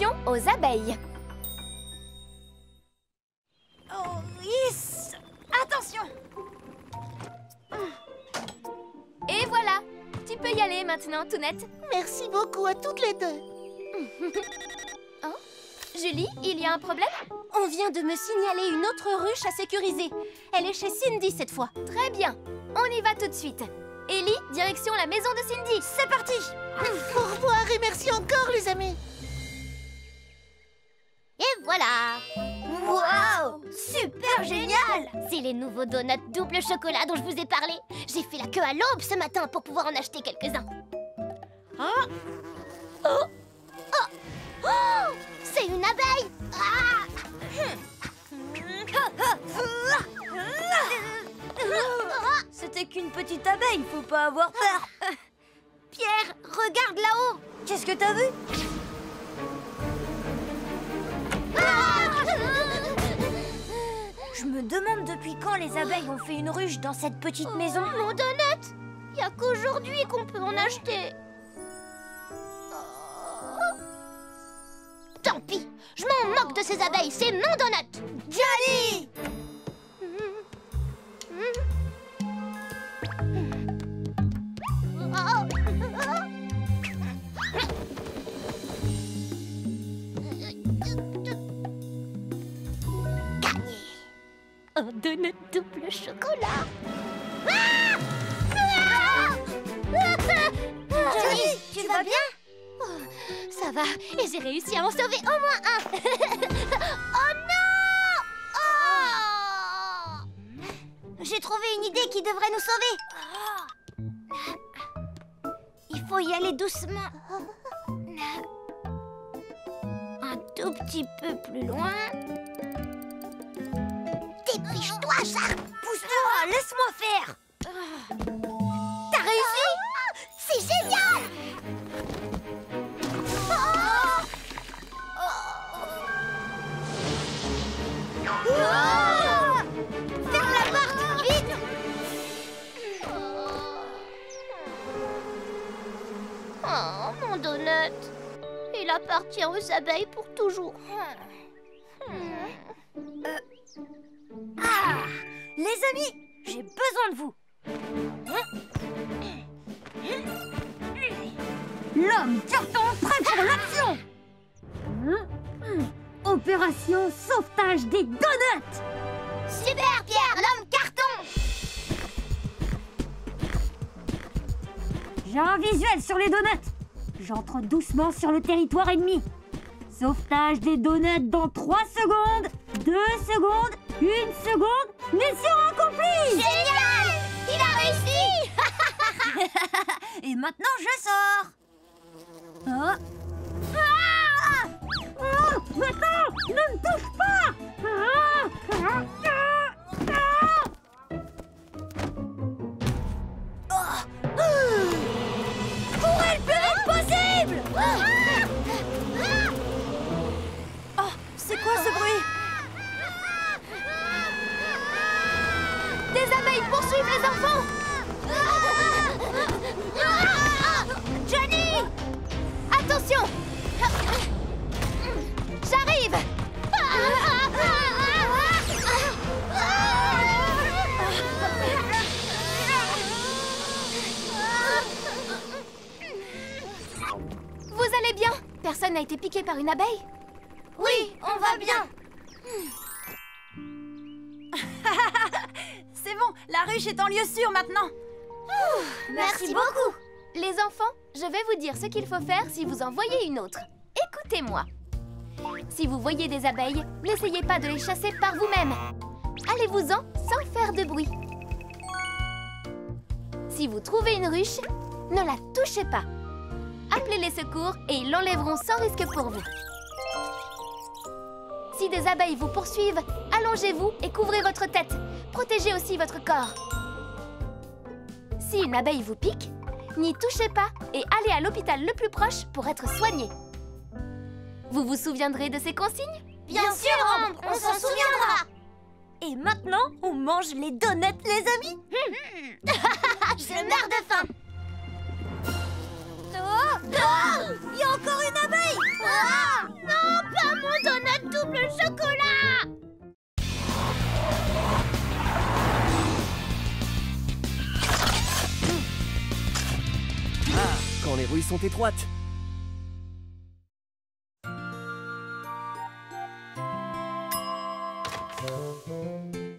attention aux abeilles. Oh, yes. Attention. Et voilà, tu peux y aller maintenant, Tounette. Merci beaucoup à toutes les deux. Oh, Julie, il y a un problème? On vient de me signaler une autre ruche à sécuriser. Elle est chez Cindy cette fois. Très bien, on y va tout de suite. Ellie, direction la maison de Cindy. C'est parti! Au revoir et merci encore, les amis. Et voilà! Wow, super génial. C'est les nouveaux donuts double chocolat dont je vous ai parlé. J'ai fait la queue à l'aube ce matin pour pouvoir en acheter quelques-uns. Oh! C'est une abeille! C'était qu'une petite abeille, faut pas avoir peur. Pierre, regarde là-haut! Qu'est-ce que t'as vu? Je me demande depuis quand les abeilles ont fait une ruche dans cette petite maison. Mon donut! Y a qu'aujourd'hui qu'on peut en acheter. Tant pis, je m'en moque de ces abeilles, c'est mon donut! Johnny! Un donut double chocolat. Johnny, tu vas bien? Ça va, et j'ai réussi à en sauver au moins un. Oh non! J'ai trouvé une idée qui devrait nous sauver. Il faut y aller doucement. Un tout petit peu plus loin. Dépêche-toi, Charles! Pousse-toi, laisse-moi faire. T'as réussi? C'est génial! Ferme la porte, vite! Oh, mon donut. Il appartient aux abeilles pour toujours. Ah! Les amis, j'ai besoin de vous. L'homme carton prêt pour l'action. Opération sauvetage des donuts. Super, Pierre, l'homme carton! J'ai un visuel sur les donuts. J'entre doucement sur le territoire ennemi. Sauvetage des donuts dans 3 secondes, 2 secondes, 1 seconde. Mission accomplie! Génial! Il a réussi! Et maintenant, je sors. Oh. Attends! Ne me touche pas! Courez le plus vite possible! Oh, c'est quoi ce bruit? Des abeilles poursuivent les enfants. Johnny! Attention! J'arrive! Vous allez bien? Personne n'a été piqué par une abeille? Oui, on va bien. C'est bon, la ruche est en lieu sûr maintenant. Merci beaucoup! Les enfants, je vais vous dire ce qu'il faut faire si vous en voyez une autre. Écoutez-moi. Si vous voyez des abeilles, n'essayez pas de les chasser par vous-même. Allez-vous-en sans faire de bruit. Si vous trouvez une ruche, ne la touchez pas. Appelez les secours et ils l'enlèveront sans risque pour vous. Si des abeilles vous poursuivent, allongez-vous et couvrez votre tête. Protégez aussi votre corps. Si une abeille vous pique, n'y touchez pas et allez à l'hôpital le plus proche pour être soigné. Vous vous souviendrez de ces consignes? Bien sûr, Ambre, on s'en souviendra! Et maintenant, on mange les donuts, les amis. Je meurs de faim! Oh, il y a encore une abeille. Ah! Non! chocolat! Ah, quand les rues sont étroites.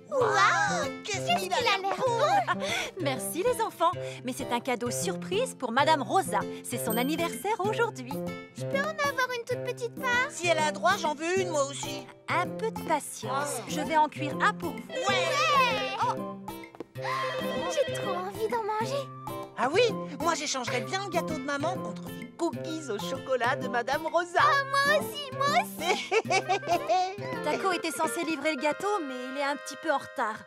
Waouh, qu'est-ce qu'il a l'air beau! Merci les enfants, mais c'est un cadeau surprise pour Madame Rosa. C'est son anniversaire aujourd'hui. Avoir une toute petite part? Si elle a droit, j'en veux une, moi aussi. Un peu de patience, je vais en cuire un pour vous. J'ai trop envie d'en manger. Ah oui, moi j'échangerais bien le gâteau de maman contre les cookies au chocolat de Madame Rosa. Moi aussi. Taco était censé livrer le gâteau, mais il est un petit peu en retard.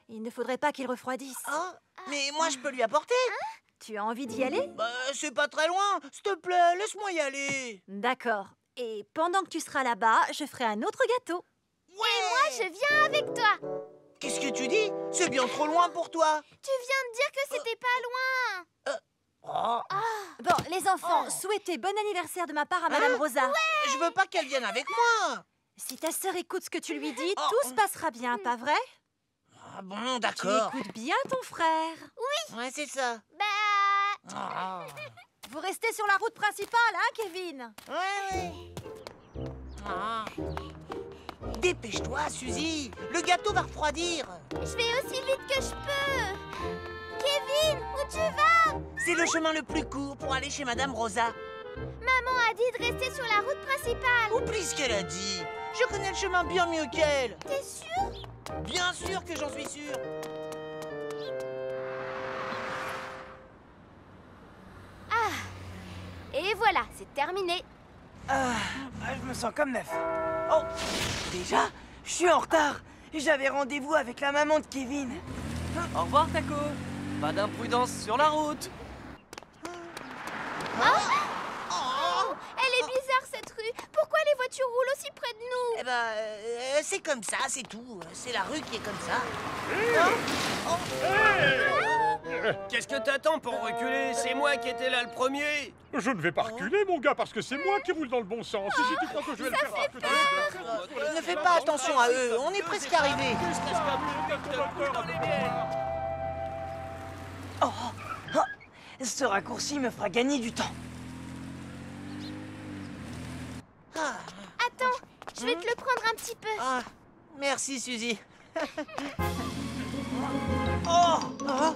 Il ne faudrait pas qu'il refroidisse. Oh, mais moi je peux lui apporter. Tu as envie d'y aller? Bah, c'est pas très loin. S'il te plaît, laisse-moi y aller. D'accord. Et pendant que tu seras là-bas, je ferai un autre gâteau. Ouais. Je viens avec toi. Qu'est-ce que tu dis? C'est bien trop loin pour toi. Tu viens de dire que c'était pas loin. Oh, Bon, les enfants, souhaitez bon anniversaire de ma part à Madame Rosa. je veux pas qu'elle vienne avec moi. Si ta sœur écoute ce que tu lui dis, Oh. tout se passera bien, pas vrai? Ah bon, Tu d'accord. écoutes bien ton frère. Ouais, c'est ça. Bah... Ah. Vous restez sur la route principale, hein, Kevin? Ouais. Ah. Dépêche-toi, Suzy. Le gâteau va refroidir. Je vais aussi vite que je peux. Kevin, où tu vas? C'est le chemin le plus court pour aller chez Madame Rosa. Maman a dit de rester sur la route principale. Oublie ce qu'elle a dit. Je connais le chemin bien mieux qu'elle. T'es sûr? Bien sûr que j'en suis sûr. Et voilà, c'est terminé. Je me sens comme neuf. Oh, déjà, je suis en retard. J'avais rendez-vous avec la maman de Kevin. Au revoir, Taco. Pas d'imprudence sur la route. Elle est bizarre cette rue. Pourquoi les voitures roulent aussi près de nous? Eh ben, c'est comme ça, c'est tout. C'est la rue qui est comme ça. Qu'est-ce que t'attends pour reculer? C'est moi qui étais là le premier. Je ne vais pas reculer, mon gars, parce que c'est moi qui roule dans le bon sens. Et si tu crois que je vais le faire raconter... Ne fais pas attention à eux, on est presque arrivés. Ce raccourci me fera gagner du temps. Ah, Attends, je vais te le prendre un petit peu. ah, merci, Suzy. Oh, ah.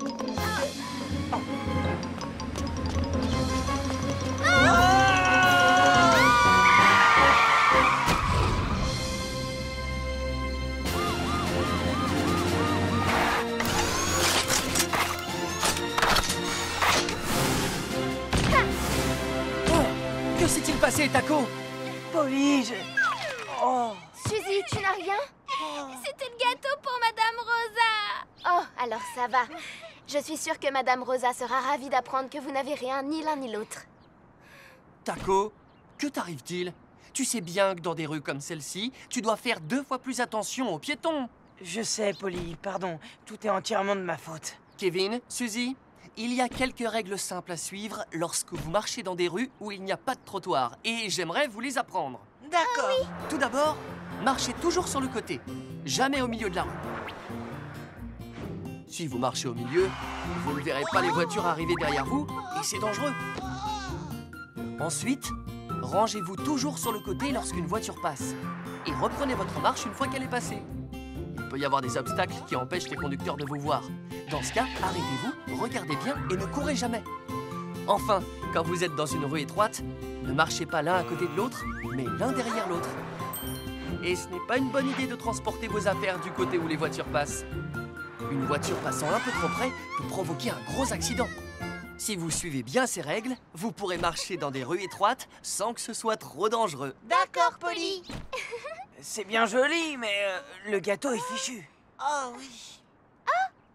Que s'est-il passé, Taco? Polly, Oh, Suzy, tu n'as rien? C'était le gâteau pour Madame Rosa. Oh, alors ça va. Je suis sûre que Madame Rosa sera ravie d'apprendre que vous n'avez rien, ni l'un ni l'autre. Taco, que t'arrive-t-il? Tu sais bien que dans des rues comme celle-ci, tu dois faire 2 fois plus attention aux piétons. je sais, Polly, pardon. Tout est entièrement de ma faute. Kevin, Suzy, il y a quelques règles simples à suivre lorsque vous marchez dans des rues où il n'y a pas de trottoir. Et j'aimerais vous les apprendre. D'accord. Tout d'abord, marchez toujours sur le côté, jamais au milieu de la rue. Si vous marchez au milieu, vous ne verrez pas les voitures arriver derrière vous et c'est dangereux. Ensuite, rangez-vous toujours sur le côté lorsqu'une voiture passe et reprenez votre marche une fois qu'elle est passée. Il peut y avoir des obstacles qui empêchent les conducteurs de vous voir. Dans ce cas, arrêtez-vous, regardez bien et ne courez jamais. Enfin, quand vous êtes dans une rue étroite, ne marchez pas l'un à côté de l'autre, mais l'un derrière l'autre. Et ce n'est pas une bonne idée de transporter vos affaires du côté où les voitures passent. Une voiture passant un peu trop près peut provoquer un gros accident. Si vous suivez bien ces règles, vous pourrez marcher dans des rues étroites sans que ce soit trop dangereux. D'accord, Polly. C'est bien joli, mais le gâteau est fichu. Oh oui.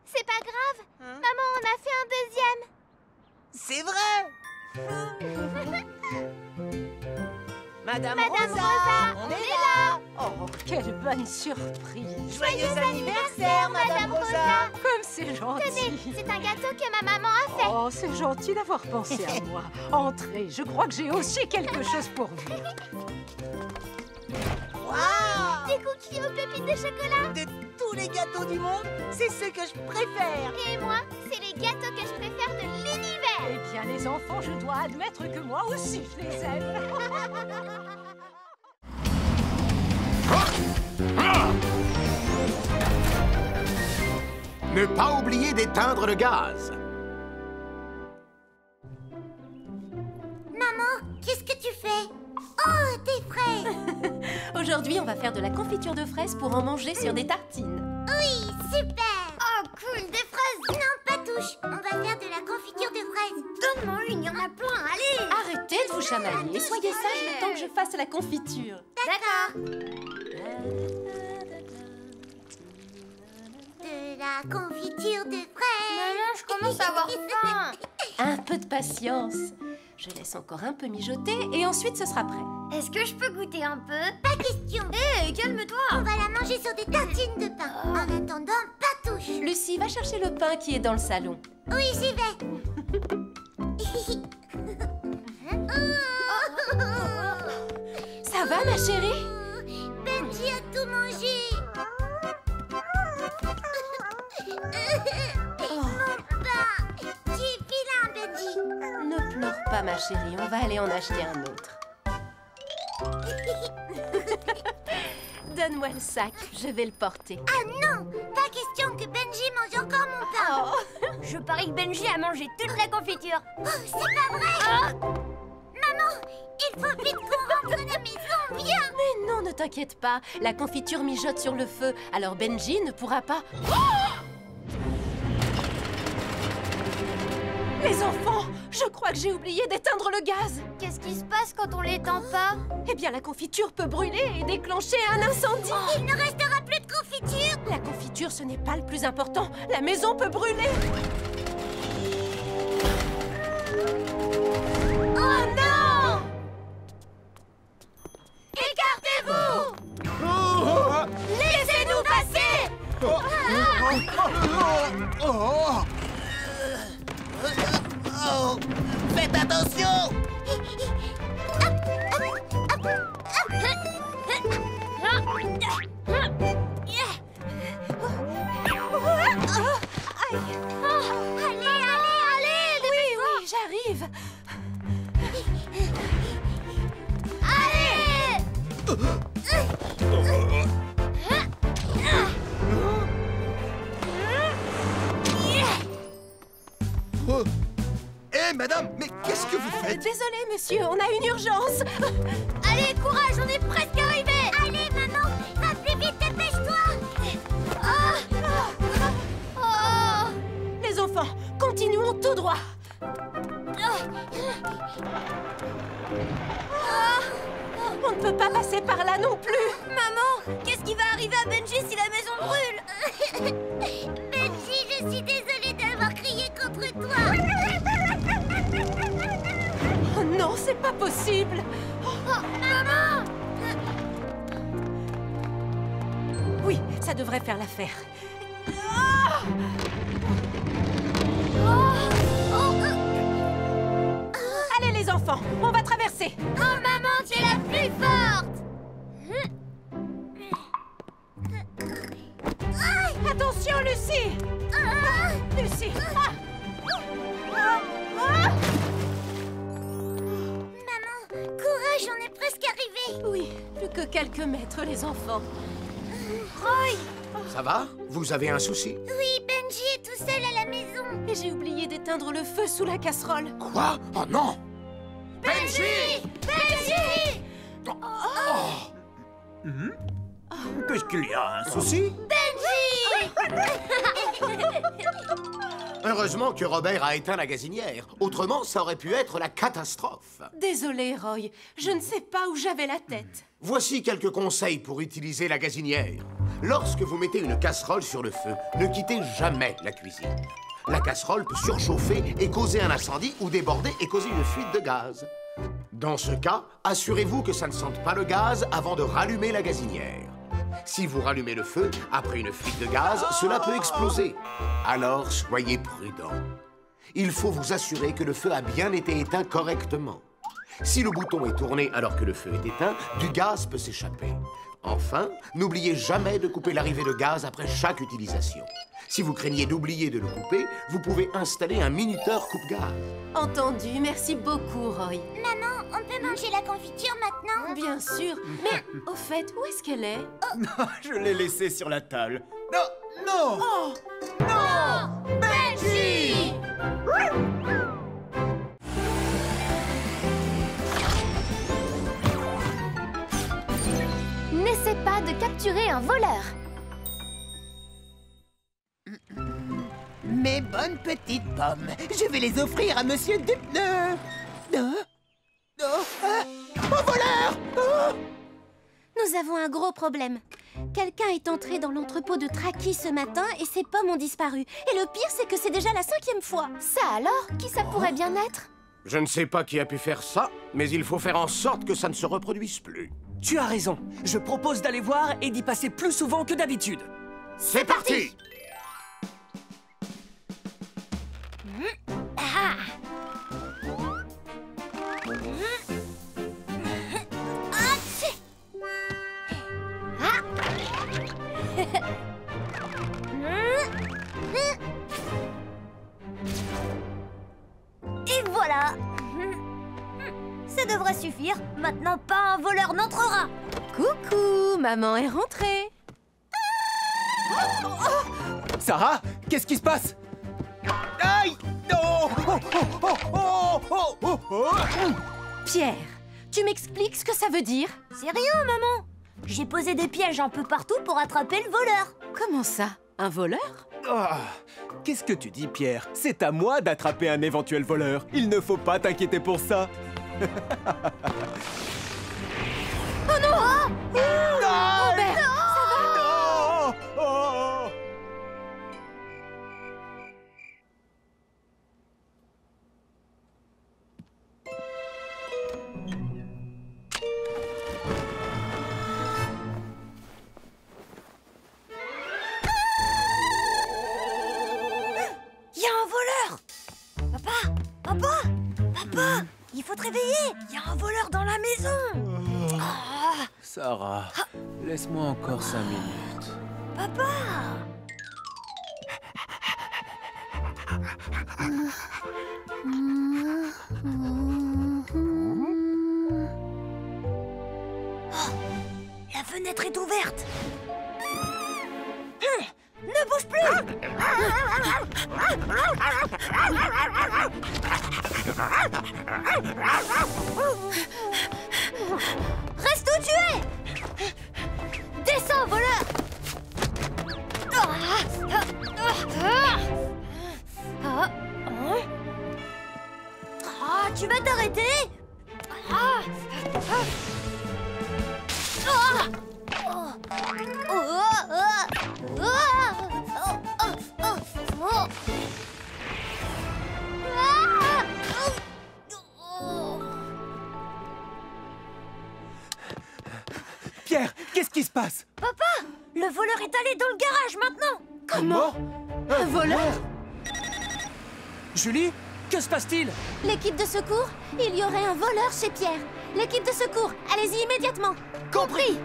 C'est pas grave. Hein? Maman en a fait un deuxième. C'est vrai. Madame Madame Rosa, Rosa, on est là. Oh, quelle bonne surprise! Joyeux anniversaire, Madame Rosa. Comme c'est Tenez, gentil! c'est un gâteau que ma maman a fait. Oh, c'est gentil d'avoir pensé à moi. Entrez, je crois que j'ai aussi quelque chose pour vous. Waouh. qui aux pépites de chocolat. De tous les gâteaux du monde, c'est ceux que je préfère. Et moi, c'est les gâteaux que je préfère de l'univers. Eh bien, les enfants, je dois admettre que moi aussi, je les aime. Ne pas oublier d'éteindre le gaz. Maman, qu'est-ce que tu fais? Oh, des fraises. Aujourd'hui, on va faire de la confiture de fraises pour en manger sur des tartines. Oui, super. Oh, cool, des fraises. Non, pas touche. On va faire de la confiture de fraises. Donne-moi une, il y en a plein, allez. Arrêtez de vous chamailler et soyez sages le temps que je fasse la confiture. D'accord. De la confiture de fraises. Maman, je commence à avoir faim. Un peu de patience. Je laisse encore un peu mijoter et ensuite ce sera prêt. Est-ce que je peux goûter un peu? Pas question. Hé, calme-toi. On va la manger sur des tartines de pain. En attendant, pas touche. Lucie, va chercher le pain qui est dans le salon. Oui, j'y vais. Ça va, ma chérie? Benji a tout mangé. Mon pain. Tu es vilain, Benji. Ne pleure pas, ma chérie. On va aller en acheter un autre. Donne-moi le sac. Je vais le porter. Ah non, pas question que Benji mange encore mon pain. Oh. Je parie que Benji a mangé toute la confiture. Oh, c'est pas vrai. Maman, il faut vite qu'on rentre à la maison, viens. Mais non, ne t'inquiète pas. La confiture mijote sur le feu. Alors Benji ne pourra pas... Les enfants, je crois que j'ai oublié d'éteindre le gaz. Qu'est-ce qui se passe quand on l'éteint pas? Eh bien, la confiture peut brûler et déclencher un incendie. Il ne restera plus de confiture. La confiture, ce n'est pas le plus important. La maison peut brûler. Oh non! Écartez-vous! Laissez-nous passer! Faites attention! Allez, Oui, j'arrive. allez! Hé, madame, mais qu'est-ce que vous faites? Désolé, monsieur, on a une urgence. Allez, courage, on est presque arrivés! Allez, maman, va plus vite, dépêche-toi! Les enfants, continuons tout droit. On ne peut pas passer par là non plus. Maman, qu'est-ce qui va arriver à Benji si la maison brûle? Benji, je suis désolée d'avoir crié contre toi! Oh non, c'est pas possible. Maman! Oui, ça devrait faire l'affaire. Allez les enfants, on va traverser. Oh, maman, tu es la plus forte! Attention, Lucie. Lucie. Maman, courage, on est presque arrivés! Oui, plus que quelques mètres, les enfants. Ça va? Vous avez un souci? Oui, Benji est tout seul à la maison. Et j'ai oublié d'éteindre le feu sous la casserole. Quoi? Oh non! Benji! Benji! Qu'est-ce qu'il y a? Un souci? Heureusement que Robert a éteint la gazinière. Autrement, ça aurait pu être la catastrophe. Désolée, Roy. Je ne sais pas où j'avais la tête. Voici quelques conseils pour utiliser la gazinière. Lorsque vous mettez une casserole sur le feu, ne quittez jamais la cuisine. La casserole peut surchauffer et causer un incendie ou déborder et causer une fuite de gaz. Dans ce cas, assurez-vous que ça ne sente pas le gaz avant de rallumer la gazinière. Si vous rallumez le feu, après une fuite de gaz, cela peut exploser. Alors, soyez prudent. Il faut vous assurer que le feu a bien été éteint correctement. Si le bouton est tourné alors que le feu est éteint, du gaz peut s'échapper. Enfin, n'oubliez jamais de couper l'arrivée de gaz après chaque utilisation. Si vous craignez d'oublier de le couper, vous pouvez installer un minuteur coupe-gaz. Entendu, merci beaucoup, Roy. Maman, on peut manger la confiture maintenant? Bien sûr, mais au fait, où est-ce qu'elle est? Je l'ai laissée sur la table. Non, non! Oh! Non! Benji! N'essaie pas de capturer un voleur. Mes bonnes petites pommes, je vais les offrir à Monsieur Dupneur. Un voleur! Nous avons un gros problème. Quelqu'un est entré dans l'entrepôt de Traki ce matin et ses pommes ont disparu. Et le pire, c'est que c'est déjà la 5e fois. Ça alors? Qui ça pourrait bien être? Je ne sais pas qui a pu faire ça, mais il faut faire en sorte que ça ne se reproduise plus. Tu as raison. Je propose d'aller voir et d'y passer plus souvent que d'habitude. C'est parti! Et voilà. Ça devrait suffire. Maintenant, pas un voleur n'entrera. Coucou, maman est rentrée. Sarah, qu'est-ce qui se passe? Aïe! Non! Pierre, tu m'expliques ce que ça veut dire? C'est rien, maman. J'ai posé des pièges un peu partout pour attraper le voleur. Comment ça? Un voleur? Qu'est-ce que tu dis, Pierre? C'est à moi d'attraper un éventuel voleur. Il ne faut pas t'inquiéter pour ça. Oh non! Robert, ça va? Non! Il y a un voleur! Papa! Il faut te réveiller! Il y a un voleur dans la maison! Sarah, laisse-moi encore 5 minutes. Papa! La fenêtre est ouverte! Ne bouge plus! Reste où tu es! Descends, voleur! Tu vas t'arrêter? Pierre, qu'est-ce qui se passe? Papa, le voleur est allé dans le garage maintenant. Comment? Un voleur? Julie, que se passe-t-il? L'équipe de secours? Il y aurait un voleur chez Pierre. L'équipe de secours, allez-y immédiatement. Compris!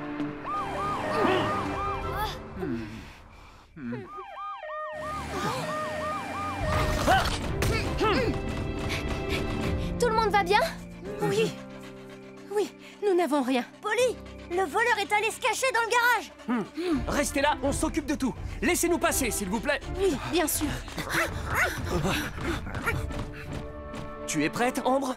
Tout le monde va bien? Oui. Oui, nous n'avons rien. Polly, le voleur est allé se cacher dans le garage. Restez là, on s'occupe de tout. Laissez-nous passer, s'il vous plaît. Oui, bien sûr. Tu es prête, Ambre?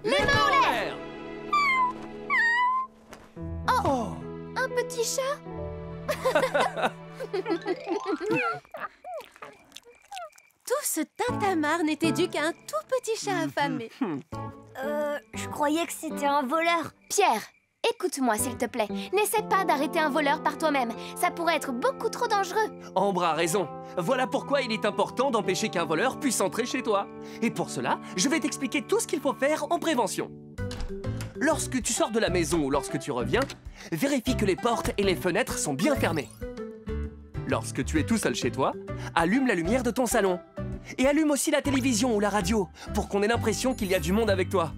Les mains en l'air! Oh! Un petit chat? Tout ce tintamarre n'était dû qu'à un tout petit chat affamé. Je croyais que c'était un voleur. Pierre, écoute-moi s'il te plaît. N'essaie pas d'arrêter un voleur par toi-même. Ça pourrait être beaucoup trop dangereux. Ambre a raison. Voilà pourquoi il est important d'empêcher qu'un voleur puisse entrer chez toi. Et pour cela, je vais t'expliquer tout ce qu'il faut faire en prévention. Lorsque tu sors de la maison ou lorsque tu reviens, vérifie que les portes et les fenêtres sont bien fermées. Lorsque tu es tout seul chez toi, allume la lumière de ton salon. Et allume aussi la télévision ou la radio pour qu'on ait l'impression qu'il y a du monde avec toi.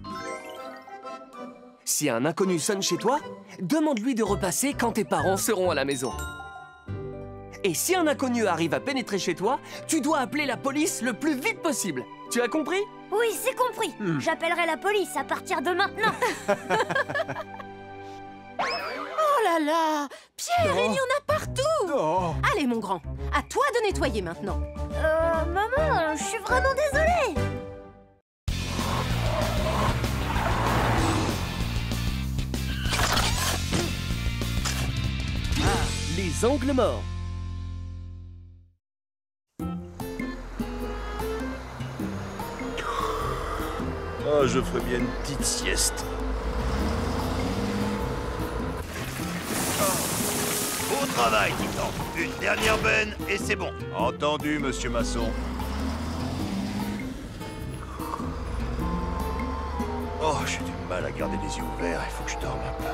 Si un inconnu sonne chez toi, demande-lui de repasser quand tes parents seront à la maison. Et si un inconnu arrive à pénétrer chez toi, tu dois appeler la police le plus vite possible. Tu as compris? Oui, c'est compris. J'appellerai la police à partir de maintenant. Oh là là! Pierre, il y en a partout! Oh. Allez, mon grand, à toi de nettoyer maintenant. Maman, je suis vraiment désolée. Les angles morts. Ah, je ferais bien une petite sieste. Au travail, Titan. Une dernière benne et c'est bon. Entendu, monsieur Masson. Oh, j'ai du mal à garder les yeux ouverts. Il faut que je dorme un peu.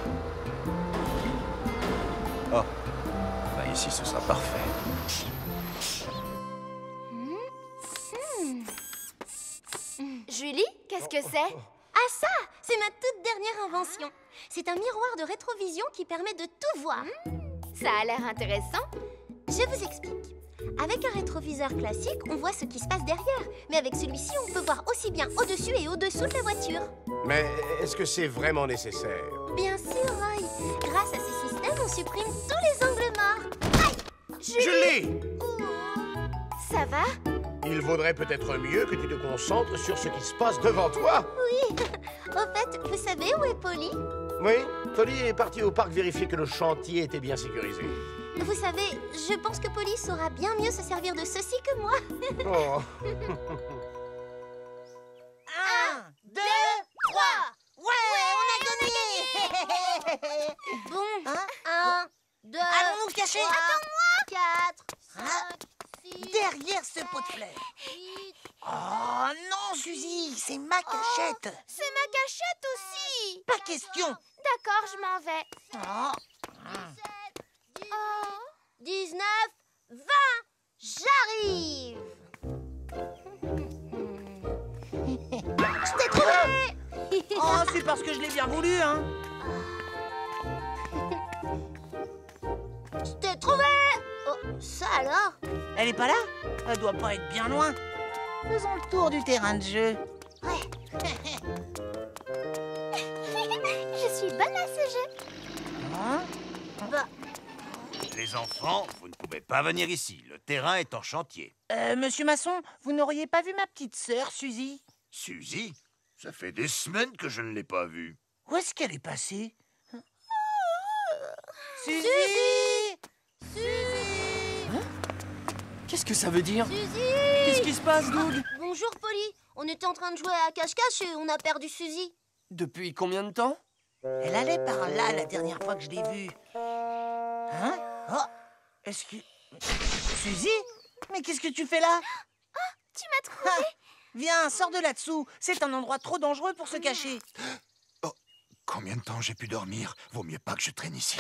Oh, bah ici, ce sera parfait. Julie, qu'est-ce que c'est? Ah ça, c'est ma toute dernière invention. C'est un miroir de rétrovision qui permet de tout voir. Ça a l'air intéressant. Je vous explique. Avec un rétroviseur classique, on voit ce qui se passe derrière. Mais avec celui-ci, on peut voir aussi bien au-dessus et au-dessous de la voiture. Mais est-ce que c'est vraiment nécessaire? Bien sûr, Roy. Grâce à ce système, on supprime tous les angles morts. Aïe! Julie! Ça va? Il vaudrait peut-être mieux que tu te concentres sur ce qui se passe devant toi. Oui. Au fait, vous savez où est Polly? Oui, Polly est partie au parc vérifier que le chantier était bien sécurisé. Vous savez, je pense que Polly saura bien mieux se servir de ceci que moi. Oh. 1, 2, 3. Ouais, on a gagné. Bon, Hein? 1, 2, Allons nous cacher. 4, 5, Derrière ce pot de fleurs. 8. Oh non, Suzy, c'est ma cachette. C'est ma cachette aussi. Pas question. D'accord, je m'en vais. Oh. 17, 18, 19, 20. J'arrive. Je t'ai trouvé. Oh, c'est parce que je l'ai bien voulu, hein. Je t'ai trouvé. Oh, ça alors? Elle est pas là? Elle doit pas être bien loin. Faisons le tour du terrain de jeu. Ouais. Je suis bonne à ce jeu. Hein? Bah, Les enfants, vous ne pouvez pas venir ici. Le terrain est en chantier. Monsieur Masson, vous n'auriez pas vu ma petite sœur, Suzy? Suzy, ça fait des semaines que je ne l'ai pas vue. Où est-ce qu'elle est passée? Suzy! Hein? Qu'est-ce que ça veut dire? Suzy! Qu'est-ce qui se passe, Doug? Bonjour, Polly. On était en train de jouer à cache-cache et on a perdu Suzy. Depuis combien de temps? Elle allait par là la dernière fois que je l'ai vue. Hein? Oh! Est-ce que... Suzy? Mais qu'est-ce que tu fais là? Tu m'as trouvé. Viens, sors de là-dessous. C'est un endroit trop dangereux pour se cacher. Oh, combien de temps j'ai pu dormir? Vaut mieux pas que je traîne ici.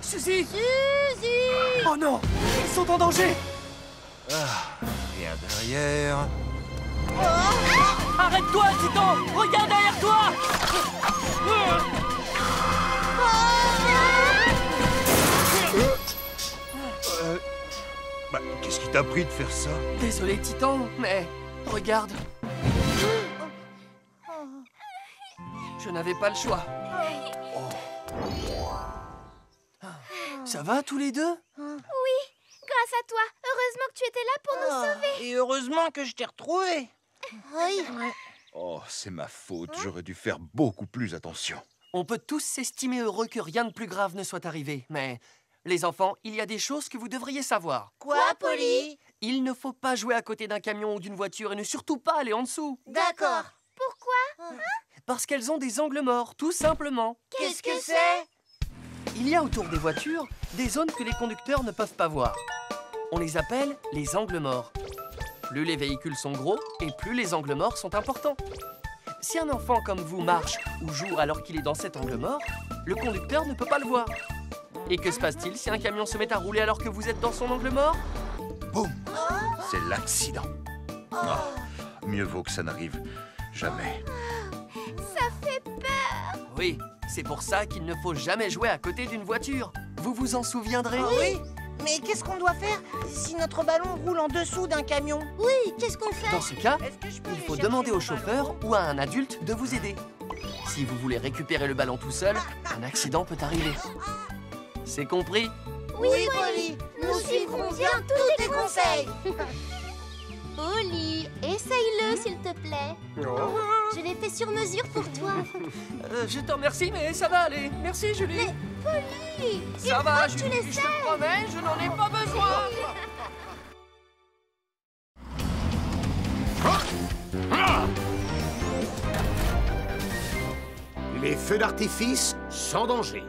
Suzy! Suzy! Oh non! Ils sont en danger! Ah, rien derrière. Arrête-toi, Titan! Regarde derrière toi! Bah, qu'est-ce qui t'a pris de faire ça? Désolé, Titan, mais regarde. Je n'avais pas le choix. Ça va, tous les deux? Oui, grâce à toi. Heureusement que tu étais là pour nous sauver. Et heureusement que je t'ai retrouvé. Oui. Oh, c'est ma faute. J'aurais dû faire beaucoup plus attention. On peut tous s'estimer heureux que rien de plus grave ne soit arrivé, mais... Les enfants, il y a des choses que vous devriez savoir. Quoi, Polly? Il ne faut pas jouer à côté d'un camion ou d'une voiture et ne surtout pas aller en dessous. D'accord. Pourquoi? Parce qu'elles ont des angles morts, tout simplement. Qu'est-ce que c'est? Il y a autour des voitures des zones que les conducteurs ne peuvent pas voir. On les appelle les angles morts. Plus les véhicules sont gros et plus les angles morts sont importants. Si un enfant comme vous marche ou joue alors qu'il est dans cet angle mort, le conducteur ne peut pas le voir. Et que se passe-t-il si un camion se met à rouler alors que vous êtes dans son angle mort? Boum! C'est l'accident. Ah, mieux vaut que ça n'arrive jamais. Ça fait peur. Oui, c'est pour ça qu'il ne faut jamais jouer à côté d'une voiture. Vous vous en souviendrez? Oui. Mais qu'est-ce qu'on doit faire si notre ballon roule en dessous d'un camion? Oui, qu'est-ce qu'on fait? Dans ce cas, il faut demander au chauffeur ou à un adulte de vous aider. Si vous voulez récupérer le ballon tout seul, un accident peut arriver. C'est compris? Oui, Polly, nous suivrons bien tous tes conseils. Polly, essaye-le s'il te plaît. Je l'ai fait sur mesure pour toi. Je te remercie, mais ça va aller. Merci, Julie. Mais Polly, ça va, Julie, je te promets, je n'en ai pas besoin. Les feux d'artifice sans danger.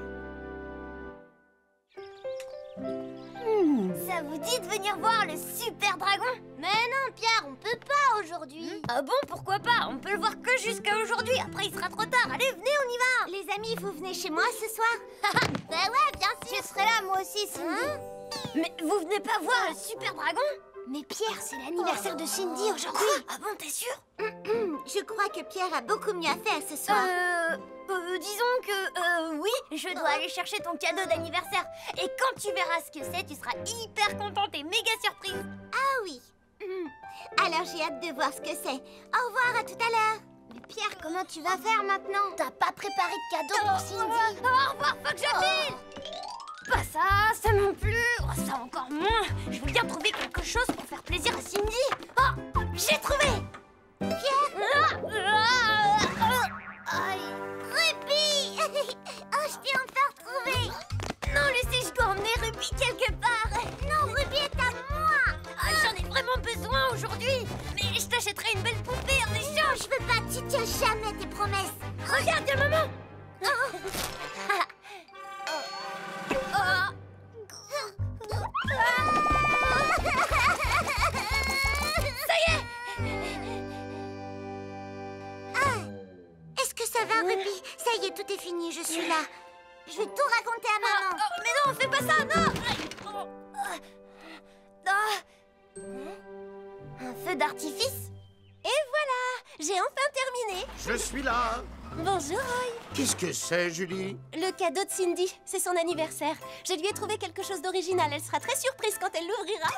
Ça vous dit de venir voir le super dragon? Mais non, Pierre, on peut pas aujourd'hui. Ah bon, pourquoi pas? On peut le voir que jusqu'à aujourd'hui. Après, il sera trop tard. Allez, venez, on y va. Les amis, vous venez chez moi ce soir? Bah ouais, bien sûr. Je serai là, moi aussi, Cindy. Mais vous venez pas voir le super dragon? Mais Pierre, c'est l'anniversaire de Cindy aujourd'hui. Ah bon, t'es sûr? Je crois que Pierre a beaucoup mieux à faire ce soir. Disons que, oui, je dois aller chercher ton cadeau d'anniversaire. Et quand tu verras ce que c'est, tu seras hyper contente et méga surprise. Ah oui. Alors j'ai hâte de voir ce que c'est. Au revoir, à tout à l'heure. Mais Pierre, comment tu vas faire maintenant? T'as pas préparé de cadeau pour Cindy? Au revoir, faut que je file. Pas ça non plus. Oh, ça encore moins. Je veux bien trouver quelque chose pour faire plaisir à Cindy. Oh, j'ai trouvé. Pierre. Aïe. Ruby. Oh, je t'ai enfin retrouvé. Non, Lucie, je dois emmener Ruby quelque part. Non, Ruby est à moi. Oh, j'en ai vraiment besoin aujourd'hui. Mais je t'achèterai une belle poupée en échange. Je veux pas, tu tiens jamais tes promesses. Regarde, y'a maman. Ça y est. Est-ce que ça va, Ruby? Ça y est, tout est fini, je suis là. Je vais tout raconter à maman. Mais non, fais pas ça, non. Un feu d'artifice? Et voilà, j'ai enfin terminé. Je suis là. Bonjour, Roy. Qu'est-ce que c'est, Julie? Le cadeau de Cindy, c'est son anniversaire. Je lui ai trouvé quelque chose d'original. Elle sera très surprise quand elle l'ouvrira.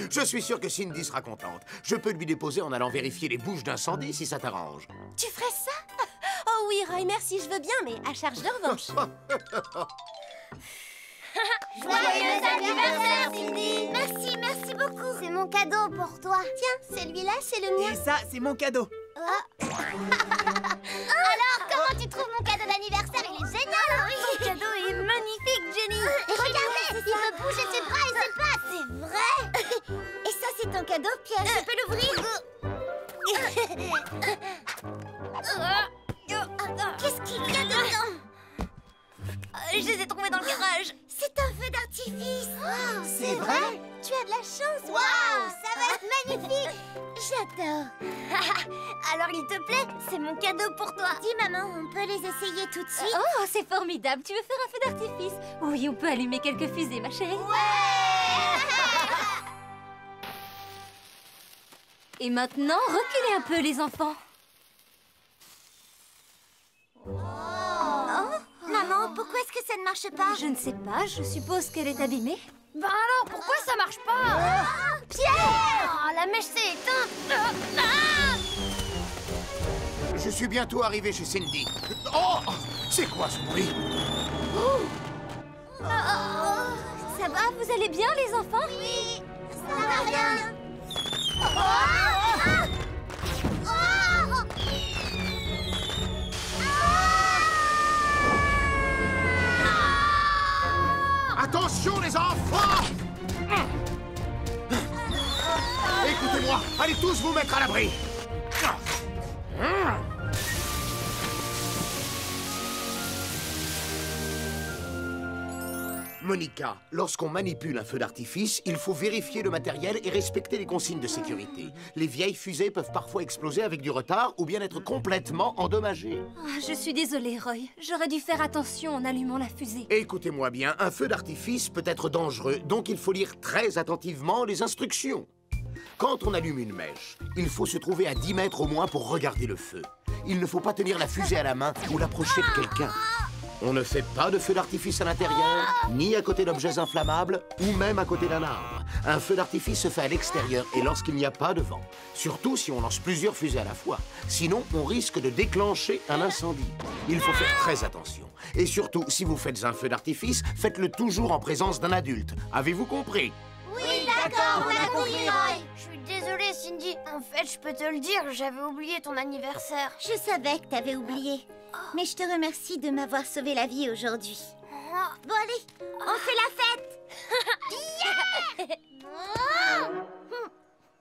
Je suis sûr que Cindy sera contente. Je peux lui déposer en allant vérifier les bouches d'incendie si ça t'arrange. Tu ferais ça? Oh oui, Roy, merci, je veux bien, mais à charge de revanche. Joyeux anniversaire, Cindy. Merci, merci beaucoup. C'est mon cadeau pour toi. Tiens, celui-là, c'est le mien. Et ça, c'est mon cadeau. Alors, comment tu trouves mon cadeau d'anniversaire? Il est génial, oui. Ton cadeau est magnifique, Jenny. Regardez, il peut bouger ses bras et ses pattes. C'est vrai. Et ça, c'est ton cadeau, Pierre. Je peux l'ouvrir? Qu'est-ce qu'il y a dedans? Je les ai trouvés dans le garage. C'est un feu d'artifice. Wow, c'est vrai? Tu as de la chance. Waouh, ça va être magnifique. J'adore. Alors, il te plaît? C'est mon cadeau pour toi. Dis, maman, on peut les essayer tout de suite? Oh, c'est formidable. Tu veux faire un feu d'artifice? Oui, on peut allumer quelques fusées, ma chérie. Ouais. Et maintenant, reculez un peu, les enfants. Maman, pourquoi est-ce que ça ne marche pas? Je ne sais pas, je suppose qu'elle est abîmée. Ben alors, pourquoi ça marche pas? Pierre! Oh, la mèche s'est éteinte. Je suis bientôt arrivé chez Cindy. Oh! C'est quoi ce bruit? Ça va? Vous allez bien, les enfants? Oui, ça va bien. Attention, les enfants! Écoutez-moi, allez tous vous mettre à l'abri. Monica, lorsqu'on manipule un feu d'artifice, il faut vérifier le matériel et respecter les consignes de sécurité. Les vieilles fusées peuvent parfois exploser avec du retard ou bien être complètement endommagées. Ah, je suis désolée, Roy. J'aurais dû faire attention en allumant la fusée. Écoutez-moi bien, un feu d'artifice peut être dangereux, donc il faut lire très attentivement les instructions. Quand on allume une mèche, il faut se trouver à 10 mètres au moins pour regarder le feu. Il ne faut pas tenir la fusée à la main ou l'approcher de quelqu'un. On ne fait pas de feu d'artifice à l'intérieur, ni à côté d'objets inflammables, ou même à côté d'un arbre. Un feu d'artifice se fait à l'extérieur et lorsqu'il n'y a pas de vent. Surtout si on lance plusieurs fusées à la fois. Sinon, on risque de déclencher un incendie. Il faut faire très attention. Et surtout, si vous faites un feu d'artifice, faites-le toujours en présence d'un adulte. Avez-vous compris? Oui, d'accord, on a compris, Roy. Je suis désolée, Cindy. En fait, je peux te le dire, j'avais oublié ton anniversaire. Je savais que t'avais oublié. Mais je te remercie de m'avoir sauvé la vie aujourd'hui. Bon, allez, on fait la fête.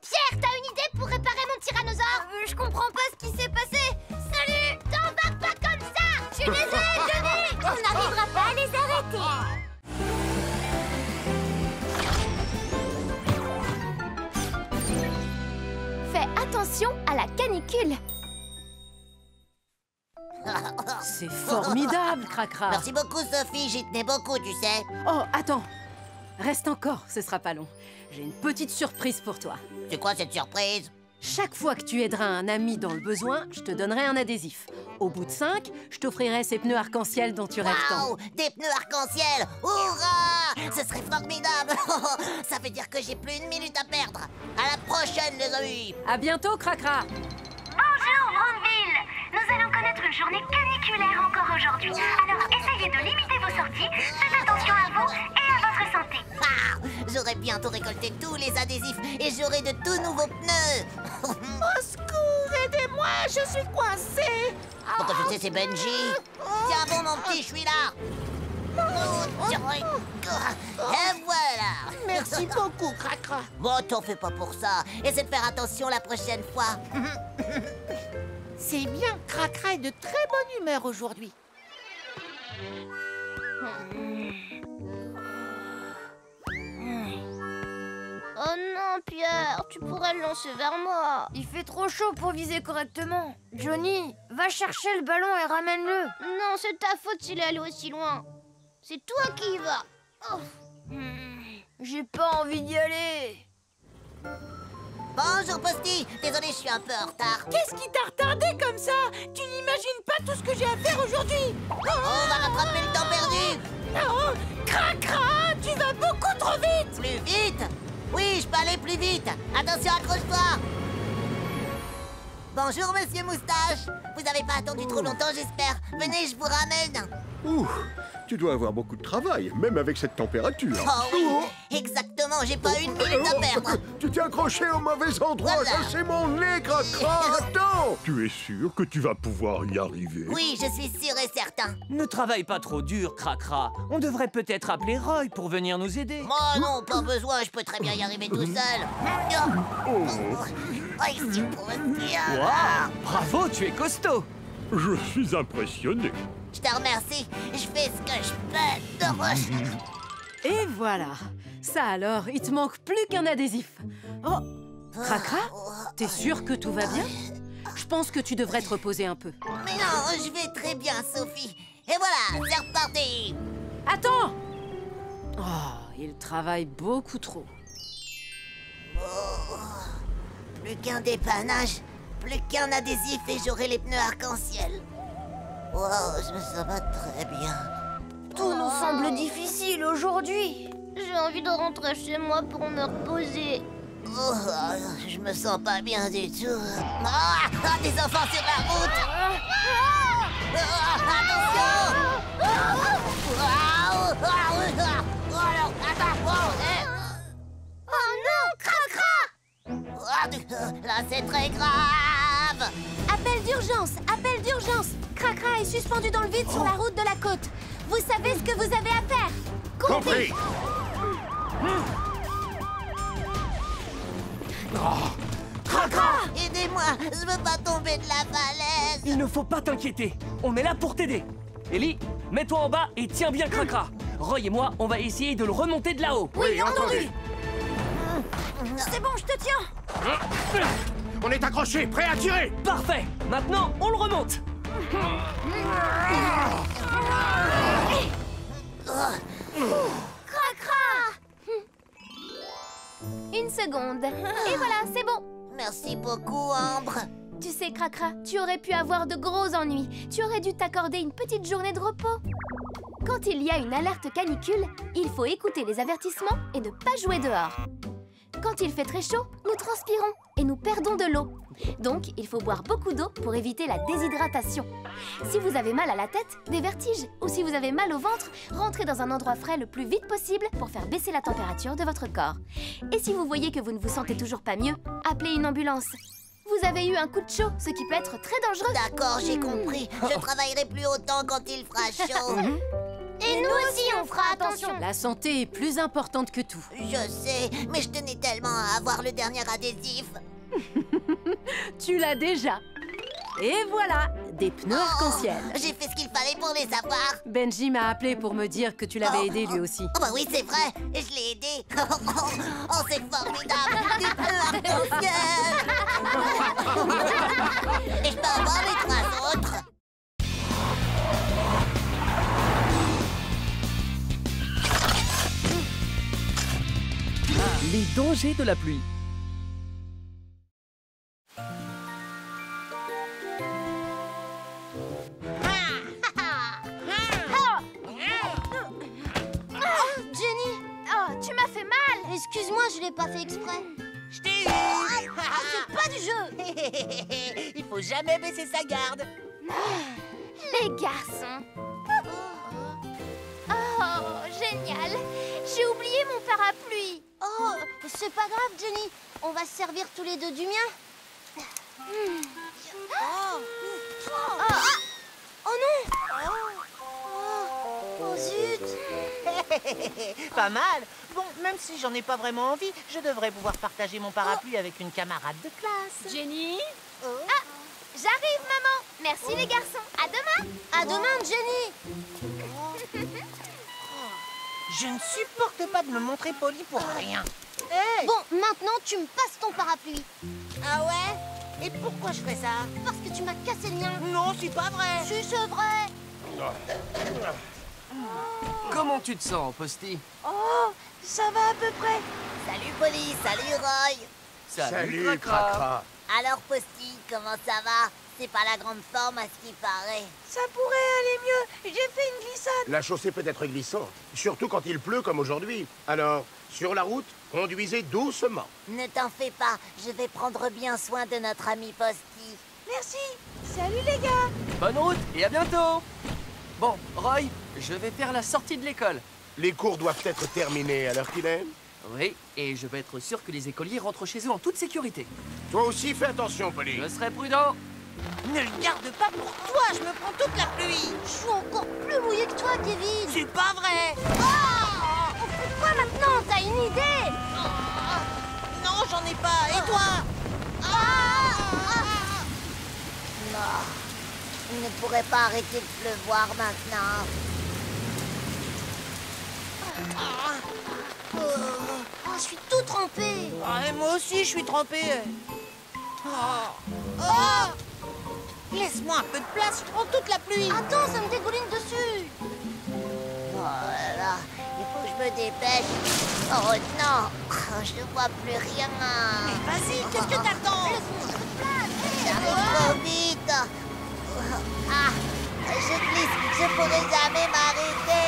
Pierre, t'as une idée pour réparer mon tyrannosaure? Je comprends pas ce qui s'est passé. Salut! T'embarques pas comme ça! Je suis désolée, Johnny! On n'arrivera pas à les arrêter. Fais attention à la canicule. C'est formidable, Cracra. Merci beaucoup, Sophie. J'y tenais beaucoup, tu sais. Oh, attends. Reste encore, ce sera pas long. J'ai une petite surprise pour toi. C'est quoi cette surprise? Chaque fois que tu aideras un ami dans le besoin, je te donnerai un adhésif. Au bout de 5, je t'offrirai ces pneus arc-en-ciel dont tu rêves tant. Waouh, des pneus arc-en-ciel! Hurrah! Ce serait formidable! Ça veut dire que j'ai plus une minute à perdre. À la prochaine, les amis! À bientôt, Cracra! Bonjour, Bromville! Nous allons connaître une journée caniculaire encore aujourd'hui. Alors essayez de limiter vos sorties, faites attention à vous et à votre santé. Ah, j'aurai bientôt récolté tous les adhésifs et j'aurai de tout nouveaux pneus. Au secours, aidez-moi, je suis coincée. Pourquoi je sais, c'est Benji. Tiens bon, mon petit, je suis là. Et voilà. Merci beaucoup, Cracra. Bon, t'en fais pas pour ça. Essaie de faire attention la prochaine fois. C'est bien, Cracra est de très bonne humeur aujourd'hui. Oh non, Pierre, tu pourrais le lancer vers moi. Il fait trop chaud pour viser correctement. Johnny, va chercher le ballon et ramène-le. Non, c'est ta faute s'il est allé aussi loin. C'est toi qui y vas. Oh. J'ai pas envie d'y aller. Bonjour, Posty. Désolé, je suis un peu en retard. Qu'est-ce qui t'a retardé comme ça? Tu n'imagines pas tout ce que j'ai à faire aujourd'hui. On va rattraper le temps perdu. Oh, Cracra, tu vas beaucoup trop vite. Plus vite? Oui, je peux aller plus vite. Attention, accroche-toi. Bonjour, monsieur Moustache. Vous n'avez pas attendu trop longtemps, j'espère. Venez, je vous ramène. Ouh, tu dois avoir beaucoup de travail, même avec cette température. Oh oui, exactement, j'ai pas une minute à perdre. Tu t'es accroché au mauvais endroit, Voilà. ça c'est mon nez, Cracra. Attends. Tu es sûr que tu vas pouvoir y arriver? Oui, je suis sûr et certain. Ne travaille pas trop dur, Cracra. On devrait peut-être appeler Roy pour venir nous aider. Moi non, pas besoin, je peux très bien y arriver tout seul. Ici pour Wow, bravo, tu es costaud. Je suis impressionné. Je te remercie, je fais ce que je peux. Et voilà. Ça alors, il te manque plus qu'un adhésif. Oh, Cracra, t'es sûr que tout va bien? Je pense que tu devrais te reposer un peu. Mais non, je vais très bien, Sophie. Et voilà, c'est reparti. Attends! Oh, il travaille beaucoup trop. Plus qu'un dépannage, plus qu'un adhésif et j'aurai les pneus arc-en-ciel. Wow, je me sens pas très bien. Tout nous semble difficile aujourd'hui. J'ai envie de rentrer chez moi pour me reposer. Oh, je me sens pas bien du tout. Ah, des enfants sur la route. Attention. Oh non, Cracra! Là, c'est très grave. Appel d'urgence, appel d'urgence. Cracra est suspendu dans le vide sur la route de la côte. Vous savez ce que vous avez à faire? Compris. Cracra, aidez-moi, je veux pas tomber de la falaise. Il ne faut pas t'inquiéter. On est là pour t'aider. Ellie, mets-toi en bas et tiens bien Cracra. Roy et moi, on va essayer de le remonter de là-haut. Oui, entendu. C'est bon, je te tiens. On est accrochés, prêts à tirer. Parfait. Maintenant, on le remonte. Cracra! Une seconde. Et voilà, c'est bon. Merci beaucoup, Ambre. Tu sais, Cracra, tu aurais pu avoir de gros ennuis. Tu aurais dû t'accorder une petite journée de repos. Quand il y a une alerte canicule, il faut écouter les avertissements et ne pas jouer dehors. Quand il fait très chaud, nous transpirons et nous perdons de l'eau. Donc, il faut boire beaucoup d'eau pour éviter la déshydratation. Si vous avez mal à la tête, des vertiges, ou si vous avez mal au ventre, rentrez dans un endroit frais le plus vite possible pour faire baisser la température de votre corps. Et si vous voyez que vous ne vous sentez toujours pas mieux, appelez une ambulance. Vous avez eu un coup de chaud, ce qui peut être très dangereux. D'accord, j'ai compris. Je travaillerai plus autant quand il fera chaud. Et nous aussi, on fera attention. La santé est plus importante que tout. Je sais, mais je tenais tellement à avoir le dernier adhésif. Tu l'as déjà. Et voilà, des pneus arc-en-ciel. J'ai fait ce qu'il fallait pour les avoir. Benji m'a appelé pour me dire que tu l'avais aidé lui aussi. Oh bah oui, c'est vrai, et je l'ai aidé. Oh, c'est formidable, des pneus arc-en-ciel. Et je peux avoir les 3 autres. Les dangers de la pluie. Jenny! Oh, tu m'as fait mal! Excuse-moi, je l'ai pas fait exprès. Je t'ai eu. C'est pas du jeu. Il faut jamais baisser sa garde. Les garçons! Oh, génial! J'ai oublié mon parapluie! Oh, c'est pas grave, Jenny. On va se servir tous les deux du mien. Oh non! Oh zut! Pas mal. Bon, même si j'en ai pas vraiment envie, je devrais pouvoir partager mon parapluie avec une camarade de classe. Jenny? Ah, j'arrive, maman! Merci les garçons. À demain! À demain, Jenny! Je ne supporte pas de me montrer poli pour rien. Hey! Bon, maintenant, tu me passes ton parapluie. Ah ouais? Et pourquoi je ferais ça? Parce que tu m'as cassé le mien. Non, c'est pas vrai. Si, c'est vrai. Comment tu te sens, Posty? Oh, ça va à peu près. Salut, Polly. Salut, Roy. Salut, Cracra. Alors, Posty, comment ça va? C'est pas la grande forme à ce qui paraît. Ça pourrait aller mieux. J'ai fait une glissade. La chaussée peut être glissante, surtout quand il pleut comme aujourd'hui. Alors, sur la route, conduisez doucement. Ne t'en fais pas, je vais prendre bien soin de notre ami Posty. Merci. Salut les gars. Bonne route et à bientôt. Bon, Roy, je vais faire la sortie de l'école. Les cours doivent être terminés à l'heure qu'il est. Oui, et je vais être sûr que les écoliers rentrent chez eux en toute sécurité. Toi aussi, fais attention, Polly. Je serai prudent. Ne le garde pas pour toi, je me prends toute la pluie. Je suis encore plus mouillée que toi, Kevin. C'est pas vrai. On fait quoi maintenant? T'as une idée? Non, j'en ai pas. Et toi? Non, il ne pourrait pas arrêter de pleuvoir maintenant. Oh, je suis tout trempée. Et moi aussi, je suis trempé. Laisse-moi un peu de place, je prends toute la pluie. Attends, ça me dégouline dessus. Oh là là, il faut que je me dépêche. Oh non, je ne vois plus rien. Mais vas-y, qu'est-ce que t'attends? Ça va trop vite. Ah, je glisse, je pourrai jamais m'arrêter.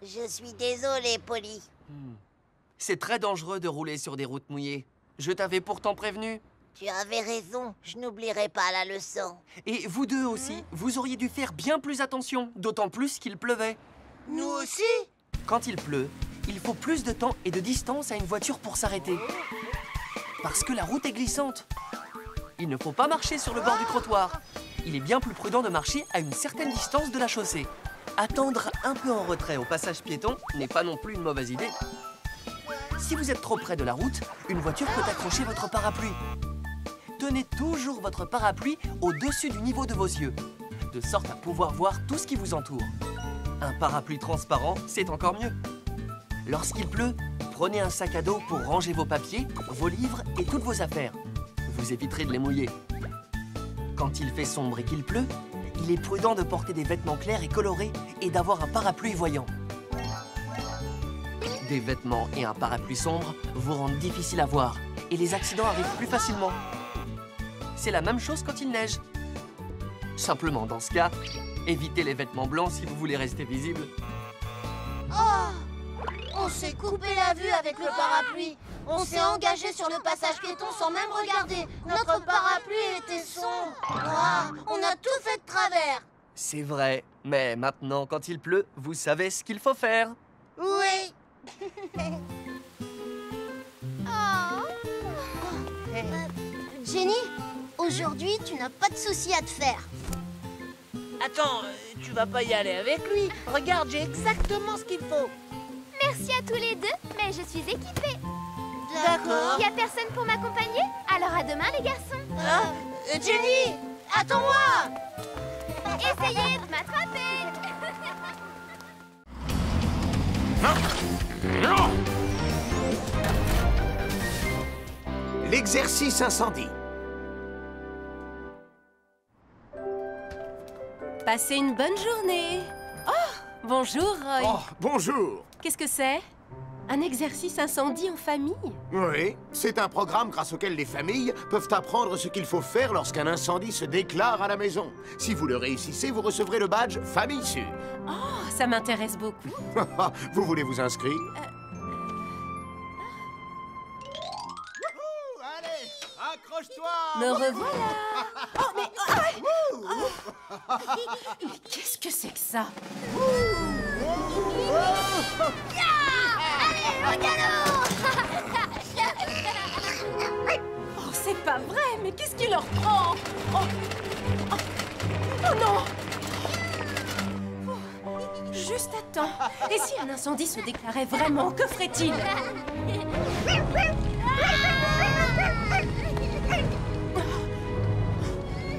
Je suis désolée, Polly. C'est très dangereux de rouler sur des routes mouillées. Je t'avais pourtant prévenu. Tu avais raison, je n'oublierai pas la leçon. Et vous deux aussi, vous auriez dû faire bien plus attention, d'autant plus qu'il pleuvait. Nous aussi? Quand il pleut, il faut plus de temps et de distance à une voiture pour s'arrêter. Parce que la route est glissante. il ne faut pas marcher sur le bord du trottoir. Il est bien plus prudent de marcher à une certaine distance de la chaussée. Attendre un peu en retrait au passage piéton n'est pas non plus une mauvaise idée. Si vous êtes trop près de la route, une voiture peut accrocher votre parapluie. Tenez toujours votre parapluie au-dessus du niveau de vos yeux, de sorte à pouvoir voir tout ce qui vous entoure. Un parapluie transparent, c'est encore mieux. Lorsqu'il pleut, prenez un sac à dos pour ranger vos papiers, vos livres et toutes vos affaires. Vous éviterez de les mouiller. Quand il fait sombre et qu'il pleut, il est prudent de porter des vêtements clairs et colorés et d'avoir un parapluie voyant. Des vêtements et un parapluie sombre vous rendent difficile à voir et les accidents arrivent plus facilement. C'est la même chose quand il neige. Simplement, dans ce cas, évitez les vêtements blancs si vous voulez rester visible. Oh! On s'est coupé la vue avec le parapluie. On s'est engagé sur le passage piéton sans même regarder. Notre parapluie était sombre. On a tout fait de travers. C'est vrai, mais maintenant, quand il pleut, vous savez ce qu'il faut faire. Oui. Jenny, aujourd'hui, tu n'as pas de soucis à te faire. Attends, tu vas pas y aller avec lui. Regarde, j'ai exactement ce qu'il faut. Merci à tous les deux, mais je suis équipée. D'accord. Y a personne pour m'accompagner? Alors à demain, les garçons. Jenny, attends-moi. Essayez de m'attraper. L'exercice incendie. Passez une bonne journée. Oh, bonjour, Roy. Oh, bonjour. Qu'est-ce que c'est? Un exercice incendie en famille? Oui, c'est un programme grâce auquel les familles peuvent apprendre ce qu'il faut faire lorsqu'un incendie se déclare à la maison. Si vous le réussissez, vous recevrez le badge Famille Sûre. Oh, ça m'intéresse beaucoup. Vous voulez vous inscrire? Allez, accroche-toi! Me revoilà! Oh, mais... Mais qu'est-ce que c'est que ça? Allez, au galop. Oh, c'est pas vrai, mais qu'est-ce qui leur prend? Oh non! Juste à temps. Et si un incendie se déclarait vraiment, que ferait-il?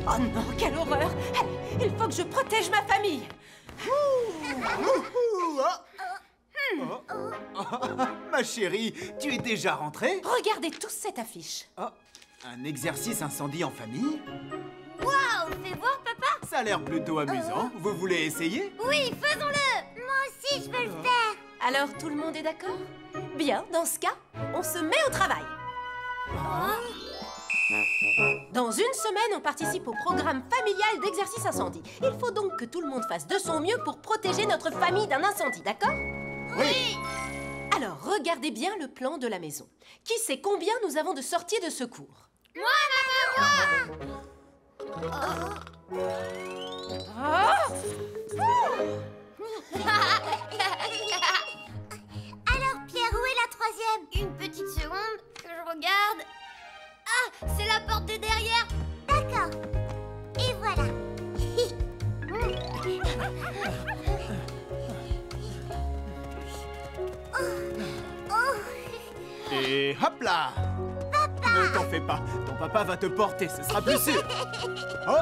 Oh non, quelle horreur! Allez, il faut que je protège ma famille. Ma chérie, tu es déjà rentrée? Regardez tous cette affiche. Oh, un exercice incendie en famille? Waouh, fais voir, papa. Ça a l'air plutôt amusant. Vous voulez essayer? Oui, faisons-le. Moi aussi, je veux le faire. Alors, tout le monde est d'accord? Bien, dans ce cas, on se met au travail. Dans une semaine, on participe au programme familial d'exercice incendie. Il faut donc que tout le monde fasse de son mieux pour protéger notre famille d'un incendie, d'accord? Oui. Alors, regardez bien le plan de la maison. Qui sait combien nous avons de sorties de secours? Moi, maman, Alors, Pierre, où est la troisième? Une petite seconde, que je regarde. Ah, c'est la porte de derrière. D'accord. Et voilà. Et hop là! Papa! Ne t'en fais pas, ton papa va te porter, ce sera plus sûr. Oh.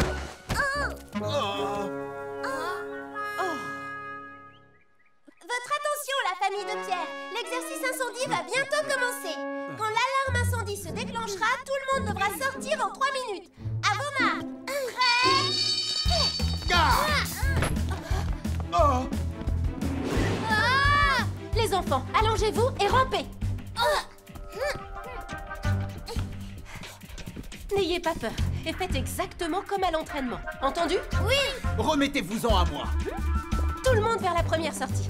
Votre attention, la famille de Pierre. L'exercice incendie va bientôt commencer. Quand l'alarme incendie se déclenchera, tout le monde devra sortir en 3 minutes. À vos marques. Les enfants, allongez-vous et rampez. N'ayez pas peur et faites exactement comme à l'entraînement. Entendu? Oui. Remettez-vous-en à moi. Tout le monde vers la première sortie.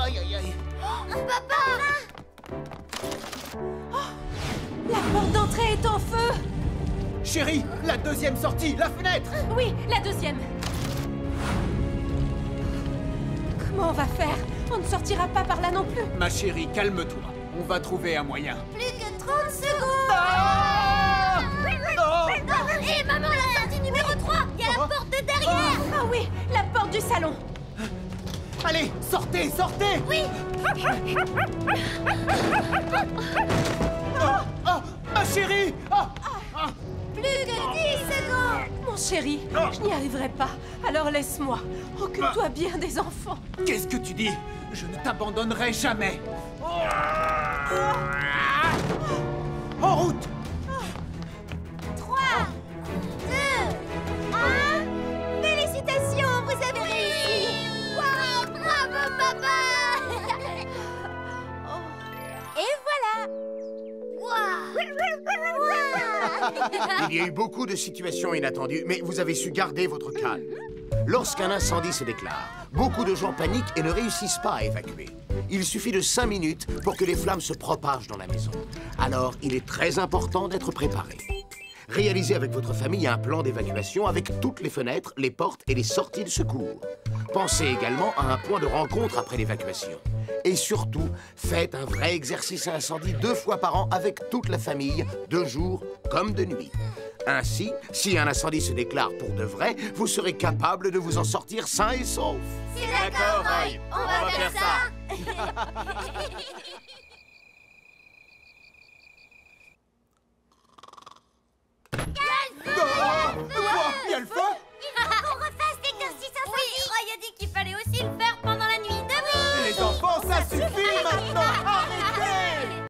Aïe, aïe, aïe, aïe. Papa! La porte d'entrée est en feu. Chérie, la deuxième sortie, la fenêtre. Oui, la deuxième. Comment on va faire? On ne sortira pas par là non plus. Ma chérie, calme-toi. On va trouver un moyen. Plus que 30 secondes. Hé, maman, la sortie numéro 3. Il y a la porte de derrière. Ah oui, la porte du salon. Allez, sortez, sortez. Oui. Oh, ma chérie. Plus que 10 secondes. Mon chéri, je n'y arriverai pas. Alors laisse-moi. Occupe-toi bien des enfants. Qu'est-ce que tu dis? Je ne t'abandonnerai jamais. En route. 3, 2, 1. Félicitations, vous avez réussi. Waouh, bravo, papa. Et voilà. Il y a eu beaucoup de situations inattendues, mais vous avez su garder votre calme. Lorsqu'un incendie se déclare, beaucoup de gens paniquent et ne réussissent pas à évacuer. Il suffit de 5 minutes pour que les flammes se propagent dans la maison. Alors, il est très important d'être préparé. Réalisez avec votre famille un plan d'évacuation avec toutes les fenêtres, les portes et les sorties de secours. Pensez également à un point de rencontre après l'évacuation. Et surtout, faites un vrai exercice à incendie 2 fois par an avec toute la famille, de jour comme de nuit. Ainsi, si un incendie se déclare pour de vrai, vous serez capable de vous en sortir sain et sauf. C'est d'accord, Roy. On va faire ça.